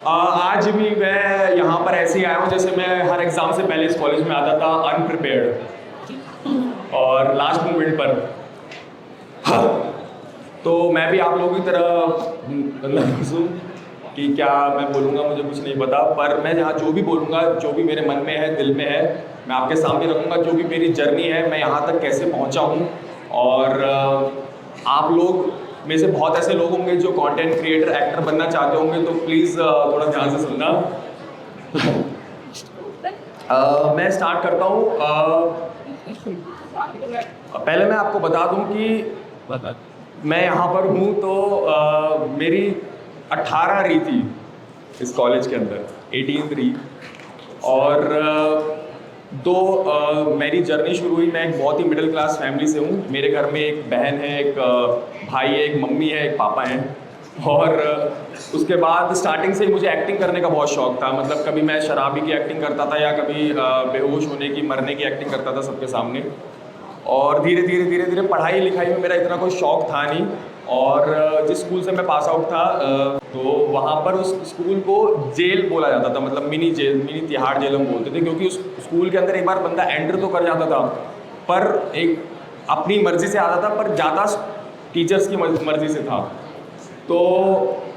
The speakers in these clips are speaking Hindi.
आज भी मैं यहाँ पर ऐसे ही आया हूँ जैसे मैं हर एग्ज़ाम से पहले इस कॉलेज में आता था अनप्रिपेयर्ड और लास्ट मोमेंट पर। हाँ, तो मैं भी आप लोगों की तरह नर्वस हूँ कि क्या मैं बोलूँगा, मुझे कुछ नहीं पता। पर मैं यहाँ जो भी बोलूँगा, जो भी मेरे मन में है, दिल में है, मैं आपके सामने रखूँगा। जो भी मेरी जर्नी है, मैं यहाँ तक कैसे पहुँचा हूँ। और आप लोग में से बहुत ऐसे लोग होंगे जो कंटेंट क्रिएटर, एक्टर बनना चाहते होंगे, तो प्लीज़ थोड़ा ध्यान से सुनना। मैं स्टार्ट करता हूँ। पहले मैं आपको बता दूँ कि मैं यहाँ पर हूँ तो मेरी 18 री थी इस कॉलेज के अंदर, 18th री। और मेरी जर्नी शुरू हुई, मैं एक बहुत ही मिडिल क्लास फैमिली से हूँ। मेरे घर में एक बहन है, एक भाई है, एक मम्मी है, एक पापा हैं। और उसके बाद स्टार्टिंग से ही मुझे एक्टिंग करने का बहुत शौक था। मतलब कभी मैं शराबी की एक्टिंग करता था या कभी बेहोश होने की, मरने की एक्टिंग करता था सबके सामने। और धीरे धीरे पढ़ाई लिखाई में मेरा इतना कोई शौक था नहीं। और जिस स्कूल से मैं पास आउट था तो वहाँ पर उस स्कूल को जेल बोला जाता था, मतलब mini jail, mini Tihar jail हम बोलते थे। क्योंकि उस स्कूल के अंदर एक बार बंदा एंटर तो कर जाता था, पर एक अपनी मर्ज़ी से आता था, पर ज़्यादा टीचर्स की मर्ज़ी से था। तो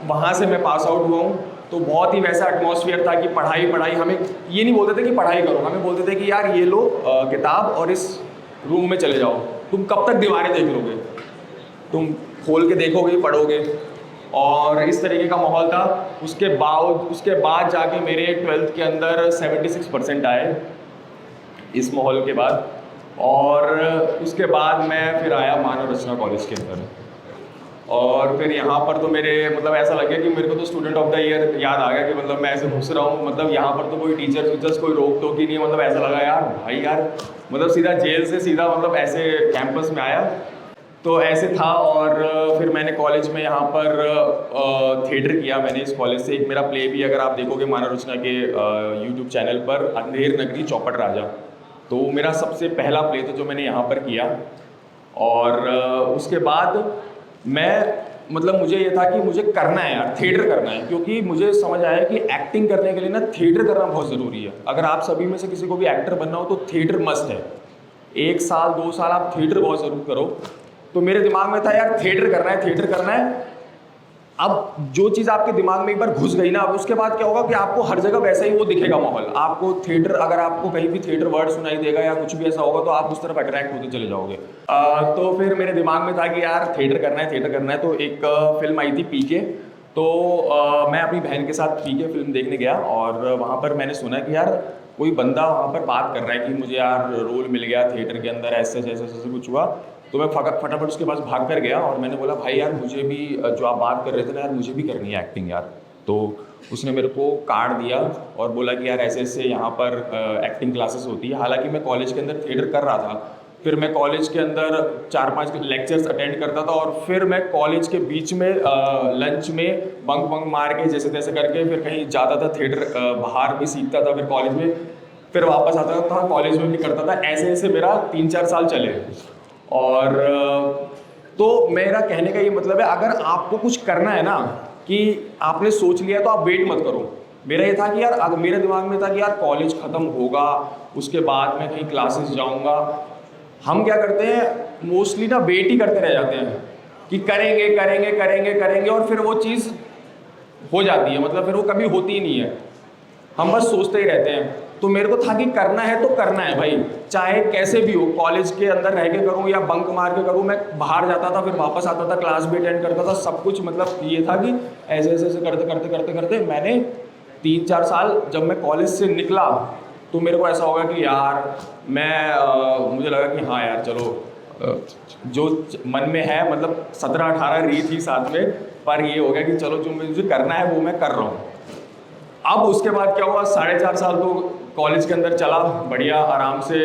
वहाँ से मैं पास आउट हुआ हूँ। तो बहुत ही वैसा एटमॉस्फेयर था कि पढ़ाई पढ़ाई, हमें ये नहीं बोलते थे कि पढ़ाई करो, हमें बोलते थे कि यार ये लो किताब और इस रूम में चले जाओ, तुम कब तक दीवारें देख लोगे, तुम खोल के देखोगे, पढ़ोगे। और इस तरीके का माहौल था। उसके बाद जाके मेरे 12th के अंदर 76% आए इस माहौल के बाद। और उसके बाद मैं फिर आया मानव रचना कॉलेज के अंदर। और फिर यहाँ पर तो मेरे मतलब ऐसा लग गया कि मेरे को तो स्टूडेंट ऑफ द ईयर याद आ गया कि मतलब मैं ऐसे घुस रहा हूँ। मतलब यहाँ पर तो कोई टीचर्स कोई रोक टोक ही नहीं है। मतलब ऐसा लगा यार भाई यार, मतलब सीधा जेल से सीधा मतलब ऐसे कैंपस में आया। तो ऐसे था। और फिर मैंने कॉलेज में यहाँ पर थिएटर किया मैंने इस कॉलेज से। एक मेरा प्ले भी अगर आप देखोगे मानव रचना के यूट्यूब चैनल पर, अंधेर नगरी चौपट राजा, तो वो मेरा सबसे पहला प्ले था जो मैंने यहाँ पर किया। और उसके बाद मैं मतलब मुझे ये था कि मुझे करना है यार, थिएटर करना है। क्योंकि मुझे समझ आया कि एक्टिंग करने के लिए ना थिएटर करना बहुत ज़रूरी है। अगर आप सभी में से किसी को भी एक्टर बनना हो तो थिएटर मस्ट है। 1 साल 2 साल आप थिएटर बहुत ज़रूर करो। तो मेरे दिमाग में था यार थिएटर करना है, थिएटर करना है। अब जो चीज़ आपके दिमाग में एक बार घुस गई ना, अब उसके बाद क्या होगा कि आपको हर जगह वैसा ही वो दिखेगा माहौल। आपको थिएटर, अगर आपको कहीं भी थिएटर वर्ड सुनाई देगा या कुछ भी ऐसा होगा तो आप उस तरफ अट्रैक्ट होते चले जाओगे। तो फिर मेरे दिमाग में था कि यार थिएटर करना है, थिएटर करना है। तो एक फिल्म आई थी पीके। तो मैं अपनी बहन के साथ पीके फिल्म देखने गया। और वहाँ पर मैंने सुना कि यार कोई बंदा वहाँ पर बात कर रहा है कि मुझे यार रोल मिल गया थिएटर के अंदर, ऐसे ऐसे कुछ हुआ। तो मैं फटाफट उसके पास भाग कर गया और मैंने बोला भाई यार मुझे भी जो आप बात कर रहे थे ना यार, मुझे भी करनी है एक्टिंग यार। तो उसने मेरे को कार्ड दिया और बोला कि यार ऐसे ऐसे यहाँ पर एक्टिंग क्लासेस होती है। हालांकि मैं कॉलेज के अंदर थिएटर कर रहा था। फिर मैं कॉलेज के अंदर 4-5 लेक्चर्स अटेंड करता था। और फिर मैं कॉलेज के बीच में लंच में बंक मार के जैसे तैसे करके फिर कहीं जाता था थिएटर, बाहर भी सीखता था, फिर कॉलेज में, फिर वापस आता था, कॉलेज में भी करता था। ऐसे ऐसे मेरा 3-4 साल चले। और तो मेरा कहने का ये मतलब है, अगर आपको कुछ करना है ना, कि आपने सोच लिया तो आप वेट मत करो। मेरा ये था कि यार, मेरे दिमाग में था कि यार कॉलेज ख़त्म होगा, उसके बाद मैं कहीं क्लासेस जाऊंगा। हम क्या करते हैं मोस्टली ना, वेट ही करते रह जाते हैं कि करेंगे करेंगे करेंगे करेंगे, और फिर वो चीज़ हो जाती है, मतलब फिर वो कभी होती ही नहीं है। हम बस सोचते ही रहते हैं। तो मेरे को था कि करना है तो करना है भाई, चाहे कैसे भी हो, कॉलेज के अंदर रह के करूँ या बंक मार के करूँ। मैं बाहर जाता था, फिर वापस आता था, क्लास भी अटेंड करता था, सब कुछ। मतलब ये था कि ऐसे ऐसे ऐसे करते करते करते करते मैंने 3-4 साल, जब मैं कॉलेज से निकला तो मेरे को ऐसा होगा कि यार मुझे लगा कि हाँ यार चलो, जो मन में है, मतलब 17-18 री थी साथ में, पर ये हो गया कि चलो जो मुझे करना है वो मैं कर रहा हूँ। अब उसके बाद क्या हुआ, 4.5 साल तो कॉलेज के अंदर चला बढ़िया आराम से,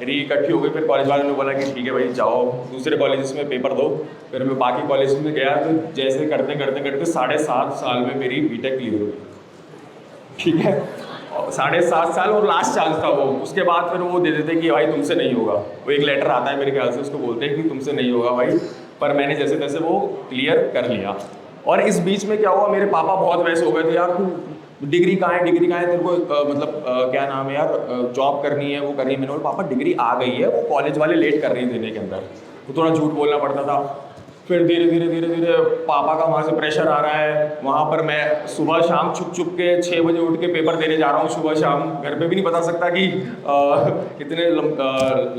री इकट्ठी हो गई। फिर कॉलेज वालों ने बोला कि ठीक है भाई जाओ दूसरे कॉलेजेस में पेपर दो। फिर मैं बाकी कॉलेज में गया, तो जैसे करते करते करते 7.5 साल में मेरी बीटेक क्लियर हो गई। ठीक है, 7.5 साल और लास्ट चांस था वो। उसके बाद फिर वो दे देते कि भाई तुमसे नहीं होगा। वो एक लेटर आता है मेरे ख्याल से, उसको बोलते हैं कि तुमसे नहीं होगा भाई। पर मैंने जैसे तैसे वो क्लियर कर लिया। और इस बीच में क्या हुआ, मेरे पापा बहुत वैसे हो गए थे, यार तू डिग्री कहाँ है, डिग्री कहाँ है, तेरे को क्या नाम है यार, जॉब करनी है, वो करनी है। मैंने बोला पापा डिग्री आ गई है, वो कॉलेज वाले लेट कर रहे हैं देने के अंदर, तो थोड़ा झूठ बोलना पड़ता था। फिर धीरे धीरे धीरे धीरे पापा का वहाँ से प्रेशर आ रहा है, वहाँ पर मैं सुबह शाम छुप छुप के 6 बजे उठ के पेपर देने जा रहा हूँ सुबह शाम, घर पे भी नहीं बता सकता कि कितने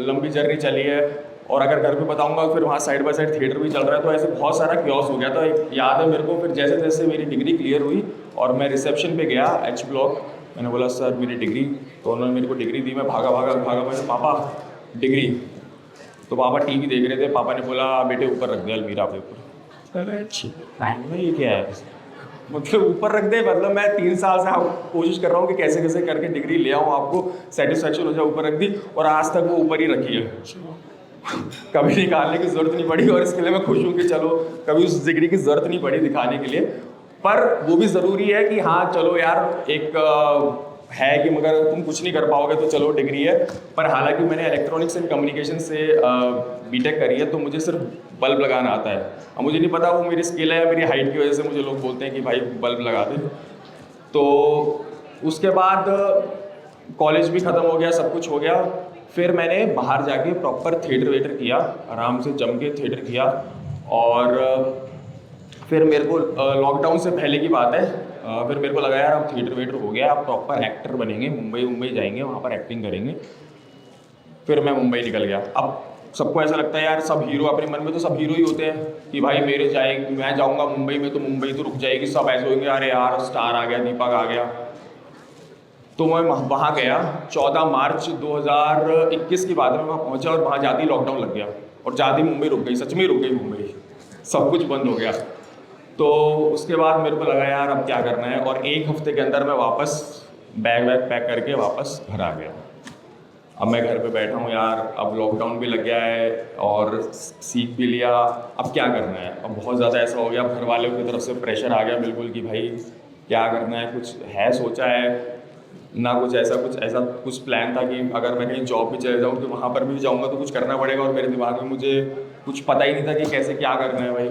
लंबी जर्नी चली है। और अगर घर पे बताऊंगा फिर वहाँ साइड बाय साइड थिएटर भी चल रहा है, तो ऐसे बहुत सारा क्योस हो गया था। एक याद है मेरे को, फिर जैसे जैसे मेरी डिग्री क्लियर हुई और मैं रिसेप्शन पे गया H ब्लॉक, मैंने बोला सर मेरी डिग्री, तो उन्होंने मेरे को डिग्री दी। मैं भागा भागा भागा, मैंने पापा डिग्री, तो पापा टीवी देख रहे थे, पापा ने बोला बेटे ऊपर रख दे अलमीरा पे ऊपर। अरे अच्छी ये क्या है, मतलब ऊपर रख दे, मतलब मैं 3 साल से कोशिश कर रहा हूँ कि कैसे कैसे करके डिग्री ले आऊँ, आपको सेटिस्फेक्शन हो जाए, ऊपर रख दी, और आज तक वो ऊपर ही रखी है। कभी निकालने की जरूरत नहीं पड़ी, और इसके लिए मैं खुश हूँ कि चलो कभी उस डिग्री की जरूरत नहीं पड़ी दिखाने के लिए। पर वो भी ज़रूरी है कि हाँ चलो यार, एक है कि मगर तुम कुछ नहीं कर पाओगे तो चलो डिग्री है। पर हालांकि मैंने इलेक्ट्रॉनिक्स एंड कम्युनिकेशन से बीटेक करी है, तो मुझे सिर्फ बल्ब लगाना आता है। अब मुझे नहीं पता वो मेरी स्किल है या मेरी हाइट की वजह से मुझे लोग बोलते हैं कि भाई बल्ब लगा दे। तो उसके बाद कॉलेज भी ख़त्म हो गया, सब कुछ हो गया। फिर मैंने बाहर जाके प्रॉपर थिएटर वेटर किया, आराम से जम के थिएटर किया। और फिर मेरे को लॉकडाउन से पहले की बात है, फिर मेरे को लगा यार अब थिएटर वेटर हो गया, अब प्रॉपर एक्टर बनेंगे, मुंबई जाएंगे, वहाँ पर एक्टिंग करेंगे। फिर मैं मुंबई निकल गया। अब सबको ऐसा लगता है यार सब हीरो, अपने मन में तो सब हीरो ही होते हैं कि भाई मैं जाऊँगा मुंबई में तो मुंबई तो रुक जाएगी, सब ऐसे होंगे अरे यार स्टार आ गया, दीपक आ गया। तो मैं वहाँ गया 14 मार्च 2021 की बात है, मैं वहाँ पहुँचा और वहाँ जाते ही लॉकडाउन लग गया, और जाते ही मुंबई रुक गई, सच में रुक गई मुंबई, सब कुछ बंद हो गया। तो उसके बाद मेरे को लगा यार अब क्या करना है, और 1 हफ्ते के अंदर मैं वापस बैग पैक करके वापस घर आ गया। अब मैं घर पे बैठा हूँ यार, अब लॉकडाउन भी लग गया है और सीख भी लिया, अब क्या करना है। अब बहुत ज़्यादा ऐसा हो गया, घर वालों की तरफ से प्रेशर आ गया बिल्कुल कि भाई क्या करना है, कुछ है सोचा है ना, कुछ ऐसा प्लान था कि अगर मैं कहीं जॉब भी चले जाऊँ तो वहाँ पर भी जाऊँगा तो कुछ करना पड़ेगा, और मेरे दिमाग में मुझे कुछ पता ही नहीं था कि कैसे क्या करना है भाई।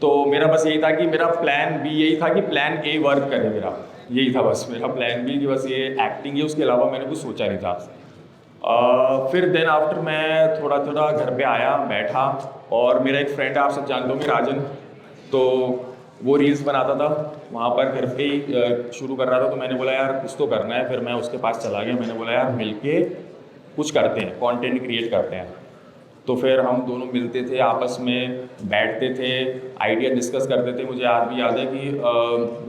तो मेरा बस यही था कि मेरा प्लान बी यही था कि प्लान ए वर्क करे, मेरा यही था बस मेरा प्लान बी कि बस ये एक्टिंग है, उसके अलावा मैंने कुछ सोचा नहीं था। फिर देन आफ्टर मैं थोड़ा थोड़ा घर पे आया, बैठा, और मेरा एक फ्रेंड है, आप सब जानते होंगे, राजन, तो वो रील्स बनाता था, वहाँ पर घर पे ही शुरू कर रहा था। तो मैंने बोला यार कुछ तो करना है, फिर मैं उसके पास चला गया, मैंने बोला यार मिलके कुछ करते हैं, कंटेंट क्रिएट करते हैं। तो फिर हम दोनों मिलते थे, आपस में बैठते थे, आइडिया डिस्कस करते थे। मुझे आज भी याद है कि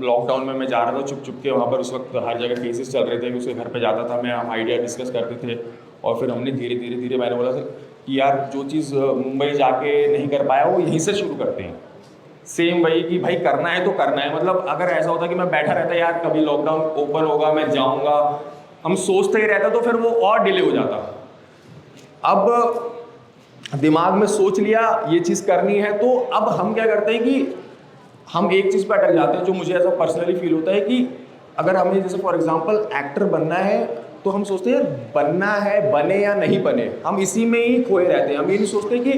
लॉकडाउन में मैं जा रहा था छुप छुप के, वहाँ पर उस वक्त हर जगह केसेस चल रहे थे, कि उसके घर पे जाता था मैं, हम आइडिया डिस्कस करते थे। और फिर हमने धीरे धीरे धीरे मैंने बोला कि यार जो चीज़ मुंबई जाके नहीं कर पाया वो यहीं से शुरू करते हैं। सेम वही कि भाई करना है तो करना है, मतलब अगर ऐसा होता कि मैं बैठा रहता यार कभी लॉकडाउन ओपन होगा मैं जाऊँगा, हम सोचते ही रहता, तो फिर वो और डिले हो जाता। अब दिमाग में सोच लिया ये चीज़ करनी है, तो अब हम क्या करते हैं कि हम एक चीज़ पर अटक जाते हैं, जो मुझे ऐसा पर्सनली फील होता है कि अगर हमें जैसे फॉर एग्जांपल एक्टर बनना है, तो हम सोचते हैं बनना है, बने या नहीं बने, हम इसी में ही खोए रहते हैं। हम ये नहीं सोचते कि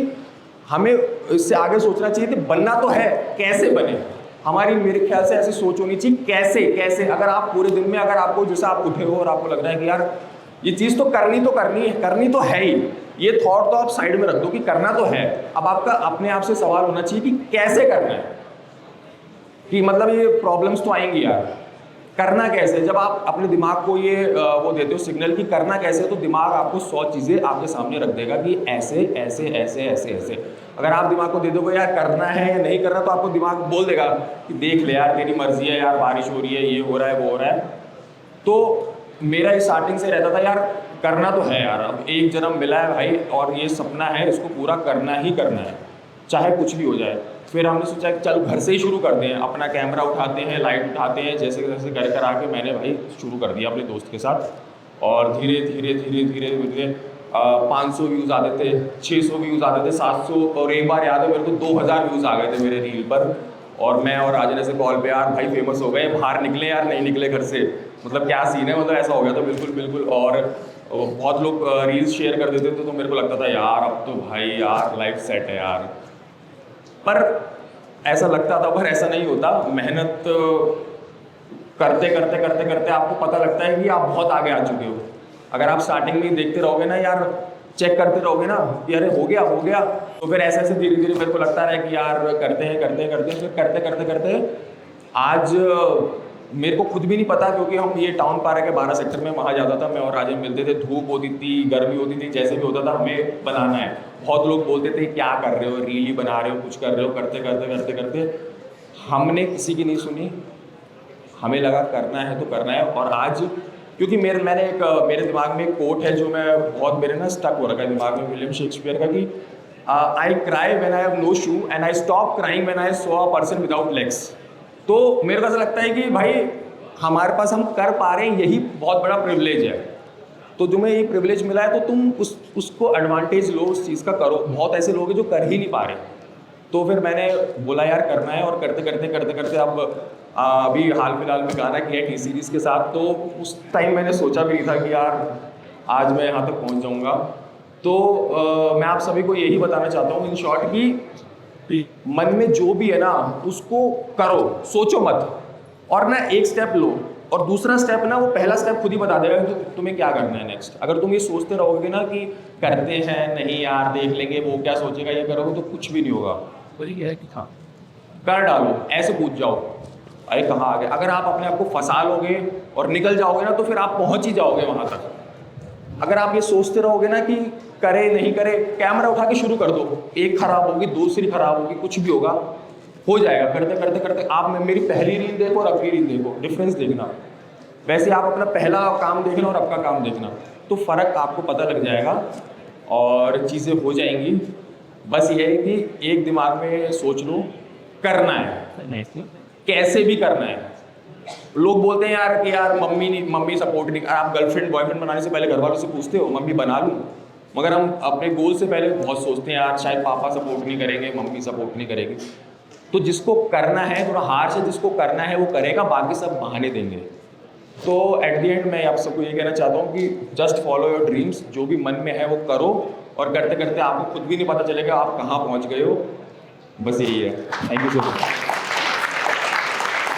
हमें इससे आगे सोचना चाहिए कि बनना तो है, कैसे बने। हमारी मेरे ख्याल से ऐसी सोच होनी चाहिए, कैसे अगर आप पूरे दिन में, अगर आपको जैसे आप उठे हो और आपको लग रहा है कि यार ये चीज़ तो करनी तो है ही, ये थॉट तो आप साइड में रख दो कि करना तो है। अब आपका अपने आप से सवाल होना चाहिए कि कैसे करना है, कि मतलब ये प्रॉब्लम्स तो आएंगी यार, करना कैसे। जब आप अपने दिमाग को ये वो देते हो सिग्नल कि करना कैसे, तो दिमाग आपको 100 चीज़ें आपके सामने रख देगा कि ऐसे ऐसे ऐसे ऐसे ऐसे। अगर आप दिमाग को दे दोगे यार करना है या नहीं करना, तो आपको दिमाग बोल देगा कि देख ले यार तेरी मर्जी है यार, बारिश हो रही है, ये हो रहा है, वो हो रहा है। तो मेरा स्टार्टिंग से रहता था यार करना तो है यार, अब एक जन्म मिला है भाई, और ये सपना है, इसको पूरा करना ही करना है, चाहे कुछ भी हो जाए। फिर हमने सोचा कि चलो घर से ही शुरू करते हैं, अपना कैमरा उठाते हैं, लाइट उठाते हैं, जैसे जैसे घर कर आके मैंने भाई शुरू कर दिया अपने दोस्त के साथ। और धीरे धीरे धीरे धीरे धीरे 500 व्यूज़ आते थे, 600 व्यूज़ आते थे, 700, और एक बार याद है मेरे को 2000 व्यूज़ आ गए थे मेरे रील पर। और मैं और राजन से कॉल पे यार भाई फेमस हो गए, बाहर निकले यार, नहीं निकले घर से, मतलब क्या सीन है, मतलब ऐसा हो गया था बिल्कुल। और बहुत लोग रील्स शेयर कर देते थे, तो मेरे को लगता था यार अब तो भाई यार लाइफ सेट है यार। पर ऐसा लगता था पर ऐसा नहीं होता। मेहनत करते करते करते करते आपको पता लगता है कि आप बहुत आगे आ चुके हो। अगर आप स्टार्टिंग में देखते रहोगे ना यार, चेक करते रहोगे ना कि अरे हो गया हो गया, तो फिर ऐसे ऐसे धीरे धीरे मेरे को लगता है कि यार करते हैं करते हैं करते हैं, फिर करते करते करते आज मेरे को खुद भी नहीं पता, क्योंकि हम ये टाउन पार्क है 12 सेक्टर में, वहाँ जाता था मैं और राजन मिलते थे। धूप होती थी, गर्मी होती थी, जैसे भी होता था हमें बनाना है। बहुत लोग बोलते थे क्या कर रहे हो, रील ही बना रहे हो, कुछ कर रहे हो, करते करते करते करते हमने किसी की नहीं सुनी। हमें लगा करना है तो करना है। और आज क्योंकि मेरे दिमाग में एक कोट है जो मैं बहुत मेरे ना स्टक हो रखा है दिमाग में, विलियम शेक्सपियर का, कि I cry when I have no shoe and I stop crying when I saw a person without legs. तो मेरे को ऐसा लगता है कि भाई हमारे पास हम कर पा रहे हैं, यही बहुत बड़ा प्रिविलेज है। तो तुम्हें ये प्रिविलेज मिला है तो तुम उसको एडवांटेज लो, उस चीज़ का करो। बहुत ऐसे लोग हैं जो कर ही नहीं पा रहे। तो फिर मैंने बोला यार करना है, और करते करते करते करते अब अभी हाल फिलहाल में गाना किया है टी सीरीज़ के साथ। तो उस टाइम मैंने सोचा भी नहीं था कि यार आज मैं यहाँ तक पहुँच जाऊँगा। तो मैं आप सभी को यही बताना चाहता हूँ इन शॉर्ट कि मन में जो भी है ना उसको करो, सोचो मत, और ना एक स्टेप लो, और दूसरा स्टेप ना वो पहला स्टेप खुद ही बता देगा कि तुम्हें क्या करना है नेक्स्ट। अगर तुम ये सोचते रहोगे ना कि करते हैं, नहीं यार देख लेंगे वो क्या सोचेगा, ये करोगे तो कुछ भी नहीं होगा। तो ये है कि हाँ कर डालो, ऐसे पूछ जाओ अरे कहाँ आ गए। अगर आप अपने आप को फंसा लोगे और निकल जाओगे ना तो फिर आप पहुँच ही जाओगे वहाँ तक। अगर आप ये सोचते रहोगे ना कि करे नहीं करे, कैमरा उठा के शुरू कर दो, एक खराब होगी, दूसरी खराब होगी, कुछ भी होगा, हो जाएगा। करते करते करते आप मेरी पहली रील देखो और अगली रील देखो, डिफरेंस देखना। वैसे आप अपना पहला काम देखना और अब का काम देखना, तो फ़र्क आपको पता लग जाएगा और चीज़ें हो जाएंगी। बस ये है कि एक दिमाग में सोच लो, करना है, कैसे भी करना है। लोग बोलते हैं यार कि यार मम्मी सपोर्ट नहीं। आप गर्लफ्रेंड बॉयफ्रेंड बनाने से पहले घर वालों से पूछते हो मम्मी बना लूँ? मगर हम अपने गोल से पहले बहुत सोचते हैं यार शायद पापा सपोर्ट नहीं करेंगे, मम्मी सपोर्ट नहीं करेगी। तो जिसको करना है थोड़ा हार से जिसको करना है वो करेगा, बाकी सब बहाने देंगे। तो एट द एंड मैं आप सबको ये कहना चाहता हूँ कि जस्ट फॉलो योर ड्रीम्स, जो भी मन में है वो करो, और करते करते आपको खुद भी नहीं पता चलेगा आप कहाँ पहुँच गए हो। बस यही है। Thank you so much.